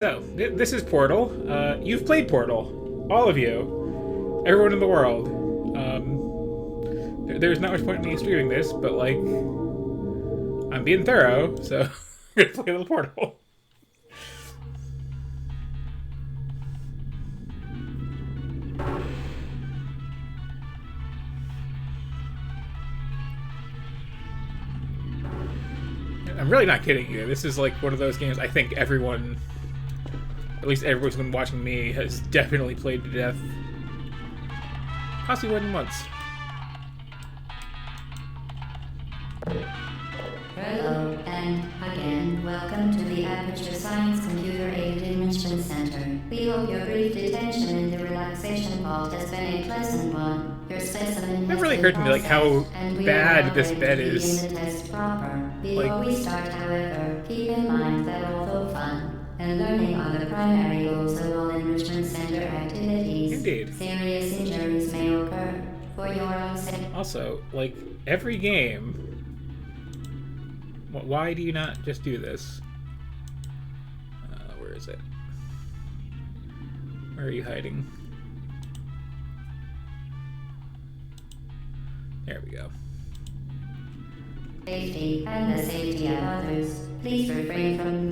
So, this is Portal. You've played Portal. All of you. Everyone in the world. There's not much point in me streaming this, but, like, I'm being thorough, so I'm gonna play a little Portal. I'm really not kidding you. This is, like, one of those games I think everyone... At least everyone's been watching me has definitely played to death. Possibly more than once. Hello, and again, welcome to the Aperture Science Computer Aided Enrichment Center. We hope your brief detention in the relaxation vault has been a pleasant one. Your specimen has It really been occurred to me, like, how processed, and we bad are this now bed ready to is. begin the test proper. Before Like- we start, however, keep in mind that although fun and learning are the primary goals of all Enrichment Center activities, Indeed. serious injuries may occur. For your own safety. Also, like, every game... Why do you not just do this? Where is it? Where are you hiding? There we go. Safety and the safety of others. Please refrain from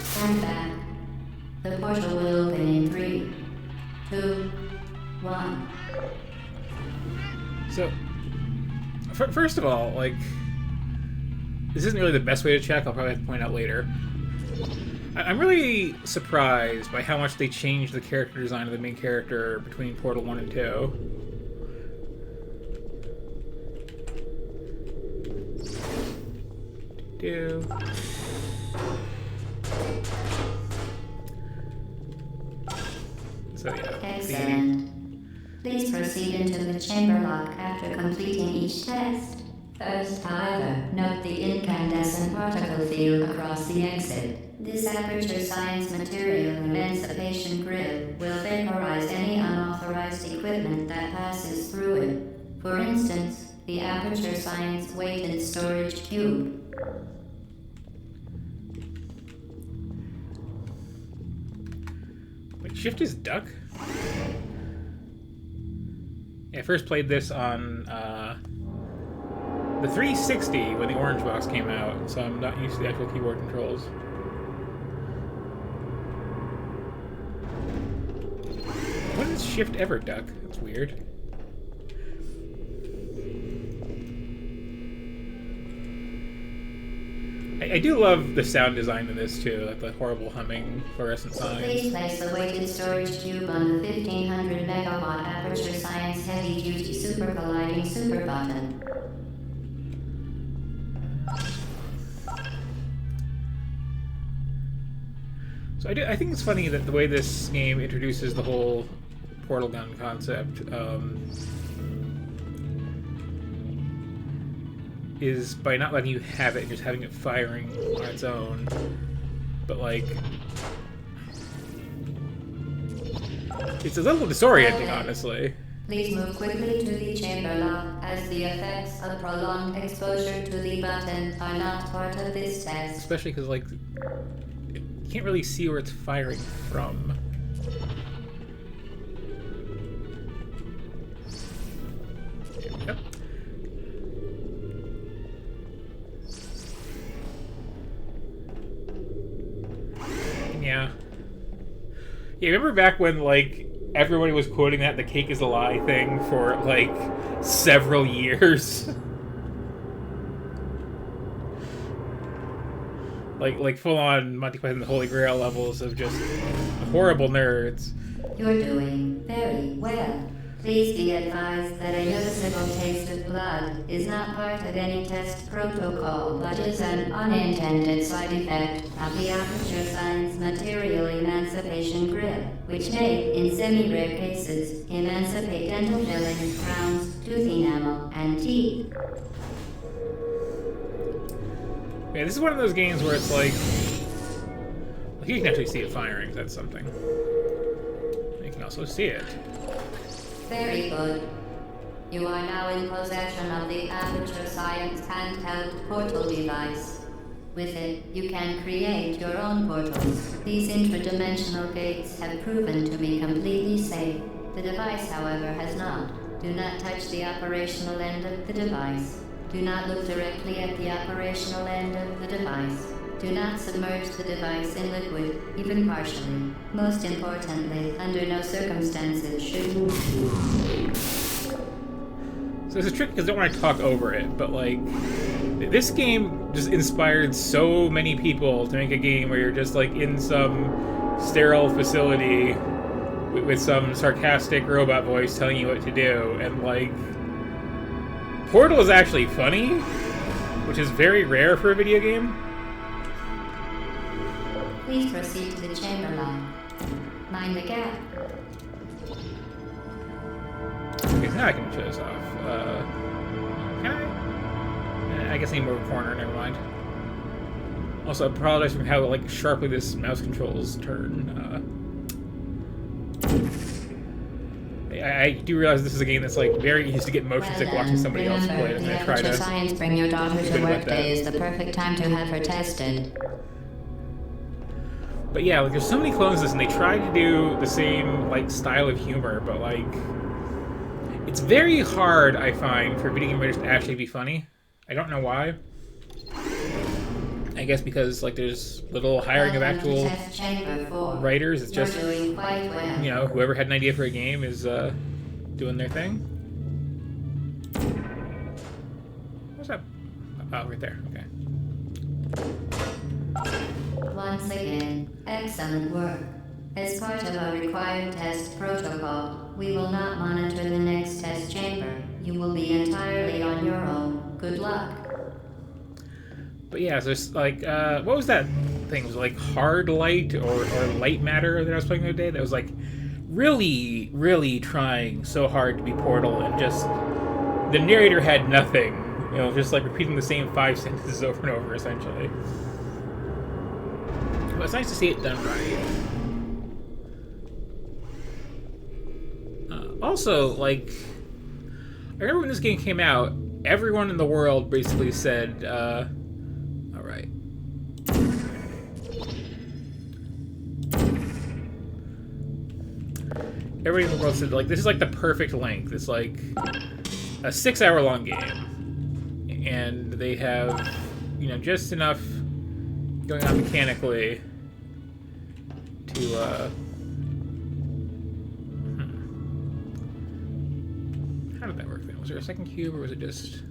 stand back. The portal will open in 3, 2, 1. So, first of all, like, this isn't really the best way to check. I'll probably have to point out later. I'm really surprised by how much they changed the character design of the main character between Portal 1 and 2. So yeah. Excellent. Please proceed into the chamber lock after completing each test. First, however, note the incandescent particle field across the exit. This Aperture Science Material Emancipation Grid will vaporize any unauthorized equipment that passes through it. For instance, the Aperture Science Weighted Storage Cube. Wait, Shift is duck? Yeah, I first played this on the 360 when the Orange Box came out, so I'm not used to the actual keyboard controls. When does Shift ever duck? That's weird. I do love the sound design in this too, like the horrible humming fluorescent signs. Please place the weighted storage cube on the 1500 megawatt Aperture Science Heavy Duty Super Colliding Super Button. So I think it's funny that the way this game introduces the whole portal gun concept is by not letting you have it, just having it firing on its own. But, like, it's a little disorienting, honestly. Please move quickly to the chamber lock, as the effects of prolonged exposure to the button are not part of this test. Especially because, like, you can't really see where it's firing from. Yep. Yeah. Yeah, remember back when, like, everybody was quoting that the cake is a lie thing for, like, several years? like full-on Monty Python and the Holy Grail levels of just horrible nerds. You're doing very well. Please be advised that a noticeable taste of blood is not part of any test protocol, but is an unintended side effect of the Aperture Science Material Emancipation Grid, which may, in semi-rare cases, emancipate dental fillings, crowns, tooth enamel, and teeth. Yeah, this is one of those games where it's like you can actually see it firing, that's something. You can also see it. Very good. You are now in possession of the Aperture Science handheld portal device. With it, you can create your own portals. These interdimensional gates have proven to be completely safe. The device, however, has not. Do not touch the operational end of the device. Do not look directly at the operational end of the device. Do not submerge the device in liquid, even partially. Most importantly, under no circumstances should... So it's a trick because I don't want to talk over it, but like, this game just inspired so many people to make a game where you're just like in some sterile facility with some sarcastic robot voice telling you what to do, and like, Portal is actually funny, which is very rare for a video game. Please proceed to the chamber lock. Mind the gap. Okay, so now I can show this off. Can I? I guess I need more of a corner, never mind. Also, I apologize for how like sharply this mouse controls turn. I do realize this is a game that's like very easy to get motion sick watching somebody else play it, and I try to. Science Bring Your Daughter to Work Day is the perfect time to have her tested. But yeah, like there's so many clones of this, and they try to do the same like style of humor, but like it's very hard, I find, for video game writers to actually be funny. I don't know why. I guess because like there's little hiring of actual writers. It's just, you know, whoever had an idea for a game is doing their thing. What's up? Oh, right there. Okay. Once again, excellent work. As part of our required test protocol, we will not monitor the next test chamber. You will be entirely on your own. Good luck. But yeah, so it's like, what was that thing? It was like Hard Light or Light Matter that I was playing the other day? That was like really, really trying so hard to be Portal, and just the narrator had nothing. You know, just like repeating the same 5 sentences over and over, essentially. But it's nice to see it done right. Also, like, I remember when this game came out, everyone in the world basically said, alright. Everybody in the world said, like, this is like the perfect length. It's like a 6-hour-long game. And they have, you know, just enough going on mechanically to, How did that work then? Was there a second cube, or was it just...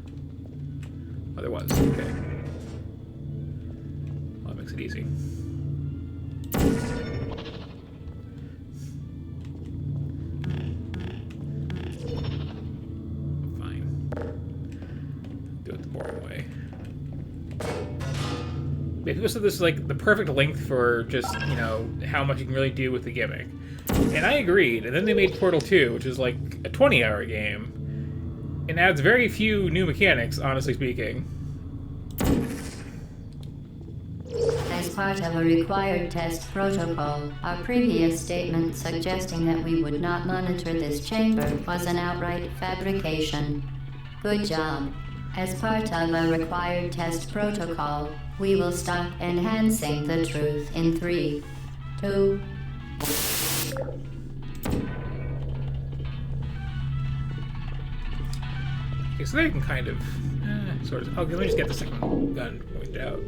Oh, there was. Okay. Well, that makes it easy. Fine. Do it the boring way. Yeah, people said this is like the perfect length for just, you know, how much you can really do with the gimmick. And I agreed. And then they made Portal 2, which is like a 20-hour game. And adds very few new mechanics, honestly speaking. As part of a required test protocol, our previous statement suggesting that we would not monitor this chamber was an outright fabrication. Good job. As part of a required test protocol, we will stop enhancing the truth in 3, 2... Okay, so they can kind of, sort of. Okay, let me just get the second gun pointed out.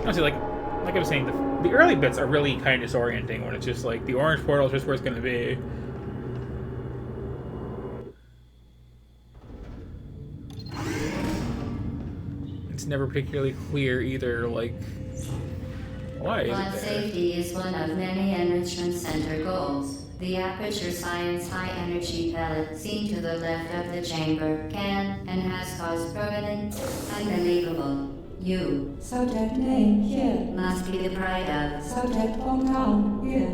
Honestly, like I was saying, the early bits are really kind of disorienting when it's just like the orange portal is just where it's going to be. It's never particularly clear either, like. Why is Blood safety is one of many Enrichment Center goals. The Aperture Science high-energy pellet seen to the left of the chamber can and has caused permanent, unbelievable. You, So that name here, must be the pride of. so that hometown here.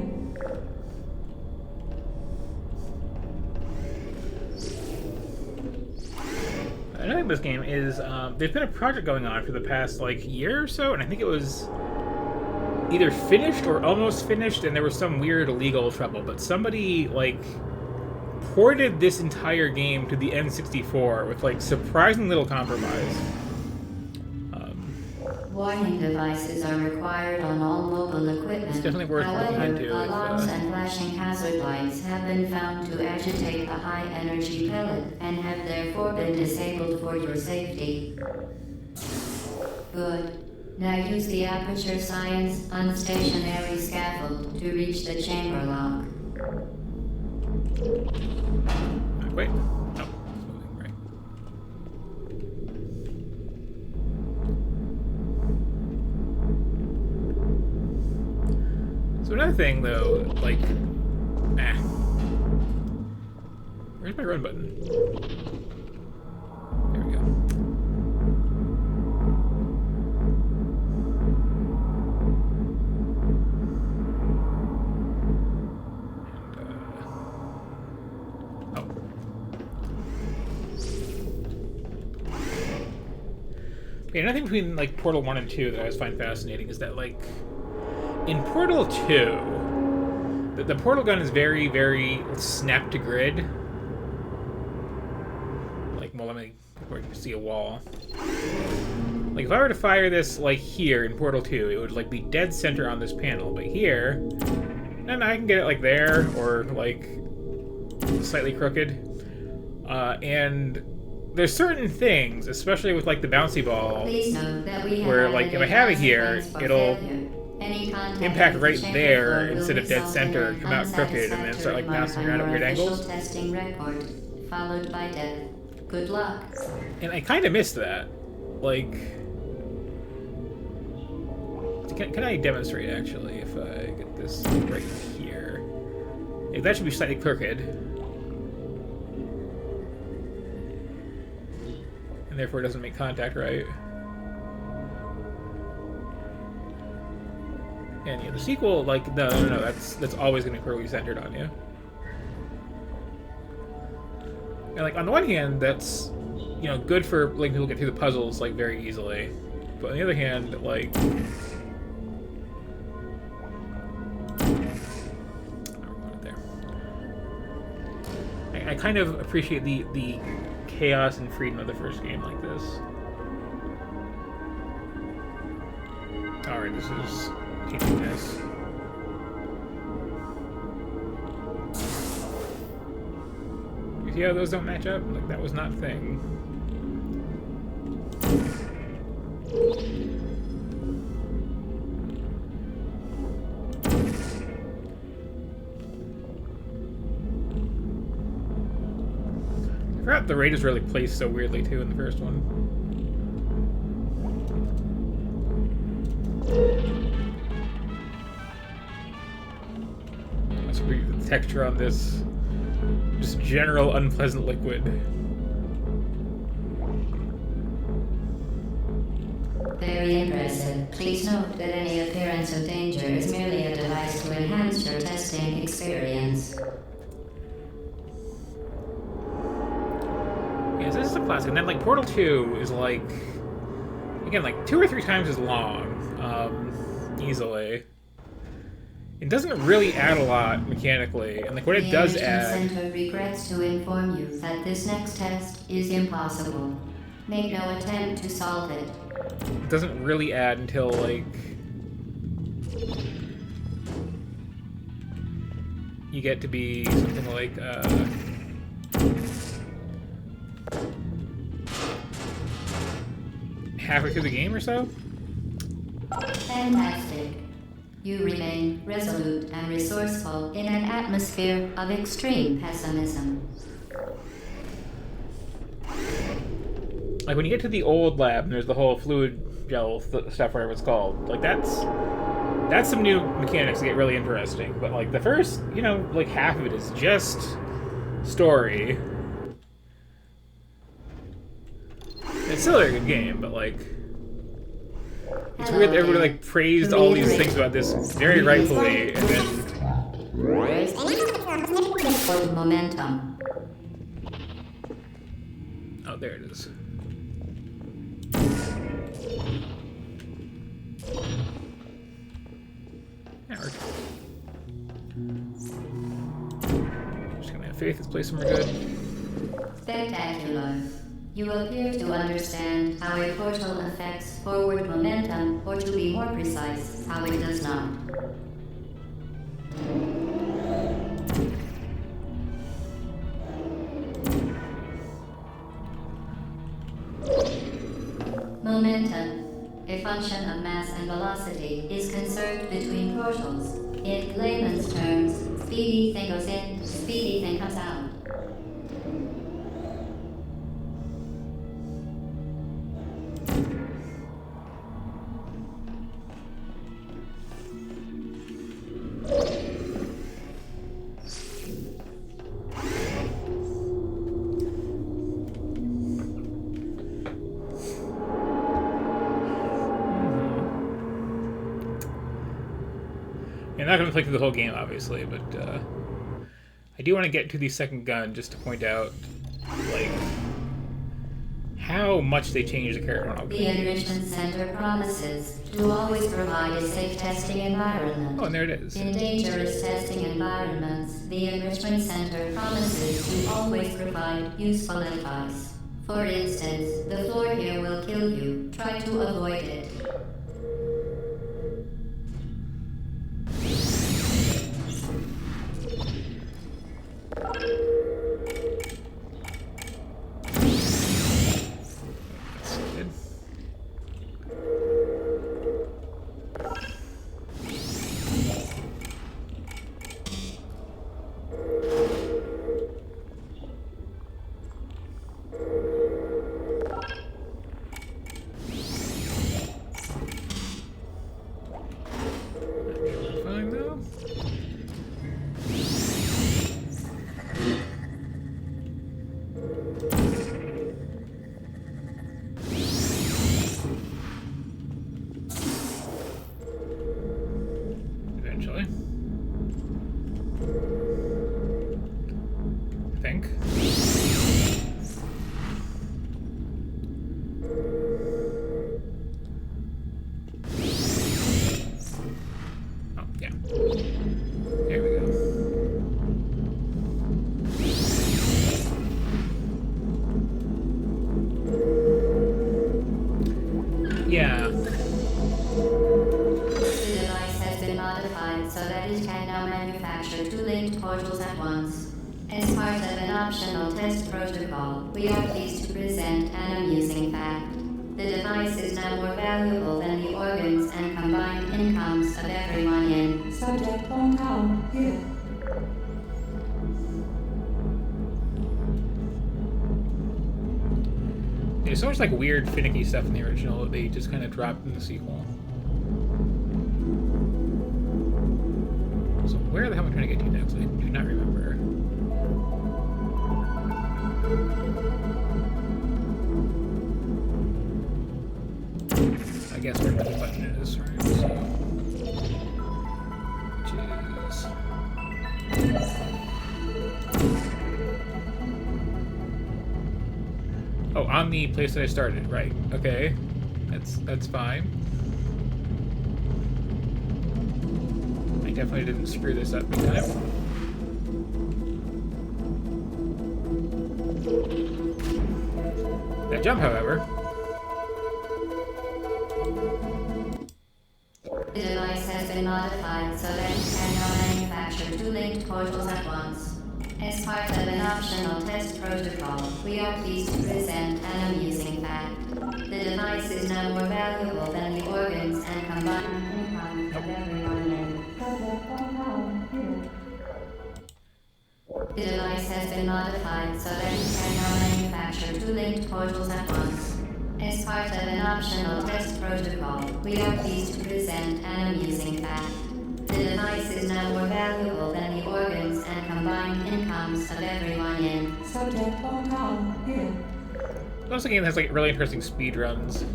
Another thing about this game is there's been a project going on for the past like year or so, and I think it was either finished or almost finished, and there was some weird legal trouble, but somebody like ported this entire game to the N64 with like surprising little compromise. Warning devices are required on all mobile equipment. It's definitely worth looking However, into. alarms and flashing hazard lights have been found to agitate the high-energy pellet and have therefore been disabled for your safety. Good. Now use the Aperture Science unstationary scaffold to reach the chamber lock. Wait. No, it's moving, right. So another thing, though, like, where's my run button? There we go. Okay, another thing between like Portal 1 and 2 that I always find fascinating is that like in Portal 2, the portal gun is very, very snap to grid. Like, well, let me where you can see a wall. Like if I were to fire this like here in Portal 2, it would like be dead center on this panel, but here, and I can get it like there or like slightly crooked. And there's certain things, especially with like the bouncy ball, Please note that we have where like if I have it here, it'll impact right there instead of dead center, come out crooked, and then start like bouncing around at weird angles. Testing record, followed by death. Good luck. And I kind of missed that. Like, can I demonstrate actually if I get this right here? Yeah, that should be slightly crooked. And therefore it doesn't make contact right. And yeah, the sequel, like, no, that's always going to be perfectly centered on you. And like, on the one hand, that's, you know, good for letting people get through the puzzles, like, very easily. But on the other hand, like... I kind of appreciate the chaos and freedom of the first game like this. Alright, this is teaching this. You see how those don't match up? Like, that was not a thing. I forgot the raid is really placed so weirdly too in the first one. Let's read the texture on this. Just general unpleasant liquid. Very impressive. Please note that any appearance of danger is merely a device to enhance your testing experience. Yes, this is a classic. And then, like, Portal 2 is, like, again, like, 2 or 3 times as long, easily. It doesn't really add a lot mechanically, and, like, what it does add... The Center regrets to inform you that this next test is impossible. Make no attempt to solve it. It doesn't really add until, like... you get to be something like, halfway through the game or so? Fantastic. You remain resolute and resourceful in an atmosphere of extreme pessimism. Like, when you get to the old lab and there's the whole fluid gel stuff, whatever it's called, like, that's some new mechanics that get really interesting. But, like, the first, you know, like, half of it is just story. It's still a good game, but, like... it's weird that everybody, like, praised all these things about this very rightfully, and then... Momentum. oh, there it is. Yeah, we're just gonna Faith is placed somewhere good. Spectacular. You appear to understand how a portal affects forward momentum, or to be more precise, how it does not. Momentum, a function of mass and velocity, is conserved between portals. In layman's terms, speedy thing goes in, speedy thing comes out. I'm not going to play through the whole game, obviously, but I do want to get to the second gun just to point out, like, how much they changed the character model. The Enrichment Center promises to always provide a safe testing environment. Oh, and there it is. In dangerous testing environments, the Enrichment Center promises to always provide useful advice. For instance, the floor here will kill you. Try to avoid it. That's good. Fine though. Eventually. I think. Oh, yeah. There we go. Yeah. The device has been modified so that it can now manufacture two linked portals at once. As part of an optional test protocol, we are pleased to present an amusing fact. The device is now more valuable than the organs and combined incomes of everyone in. Subject hometown here. There's so much like weird, finicky stuff in the original that they just kind of dropped in the sequel. So where the hell am I trying to get to next? I do not remember. I guess where the button is, right? So, which is... Oh, on the place that I started, right? Okay, that's fine. I definitely didn't screw this up big time. That jump, however. The device has been modified so that it can now manufacture two linked portals at once. As part of an optional test protocol, we are pleased to present an amusing fact. The device is now more valuable than the organs and combined incomes of everyone in. Subject hometown here. The device has been modified so that it can now manufacture two linked portals at once. As part of an optional test protocol, we are pleased to present an amusing fact. The device is now more valuable than the organs and combined incomes of everyone in. Subject hometown here. This game has like really interesting speed runs.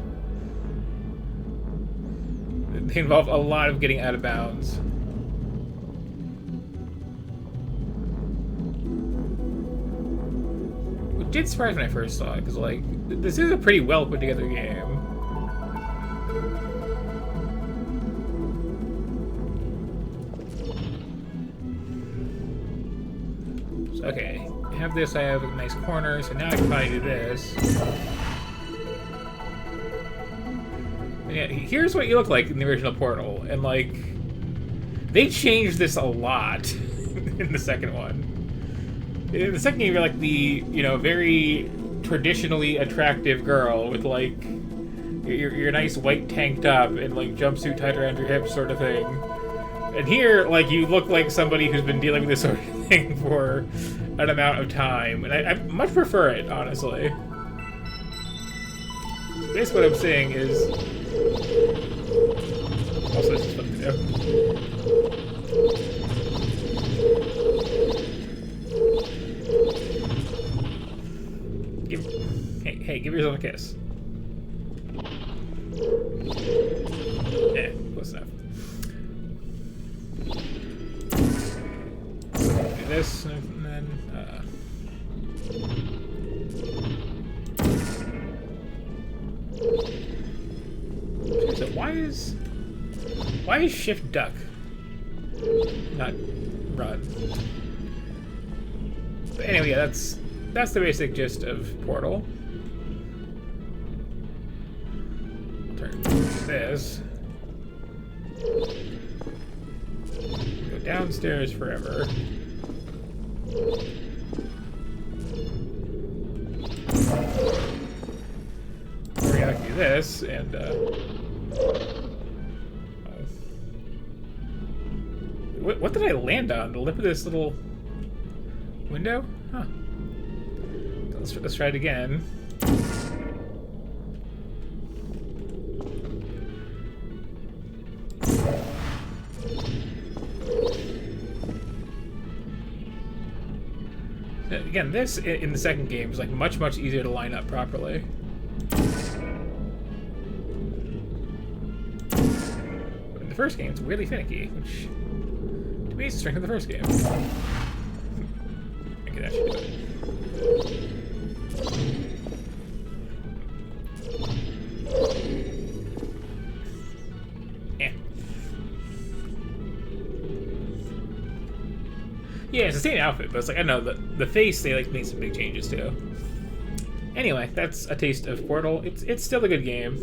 They involve a lot of getting out of bounds. Which did surprise me when I first saw it, because like this is a pretty well put together game. So, okay, I have this, I have a nice corner, so now I can probably do this. And yeah, here's what you look like in the original Portal, and like, they changed this a lot in the second one. In the second game, you're like the, you know, very traditionally attractive girl with like your nice white tank top and like jumpsuit tied around your hips sort of thing. And here, like, you look like somebody who's been dealing with this sort of thing for an amount of time. And I much prefer it, honestly. Basically what I'm saying is... Also, this is fun to do. Hey, give yourself a kiss. Close enough. Do this, and then, so why is shift duck not run? But anyway, yeah, that's the basic gist of Portal. Turn this. Go downstairs forever. We're gonna do this, and what did I land on? The lip of this little window? Huh. Let's try it again. Again, this in the second game is like much easier to line up properly. But in the first game, it's really finicky, which to me is the strength of the first game. I could actually do it. Yeah, it's the same outfit, but it's like, I don't know, the face, they like made some big changes too. Anyway, that's a taste of Portal. It's still a good game.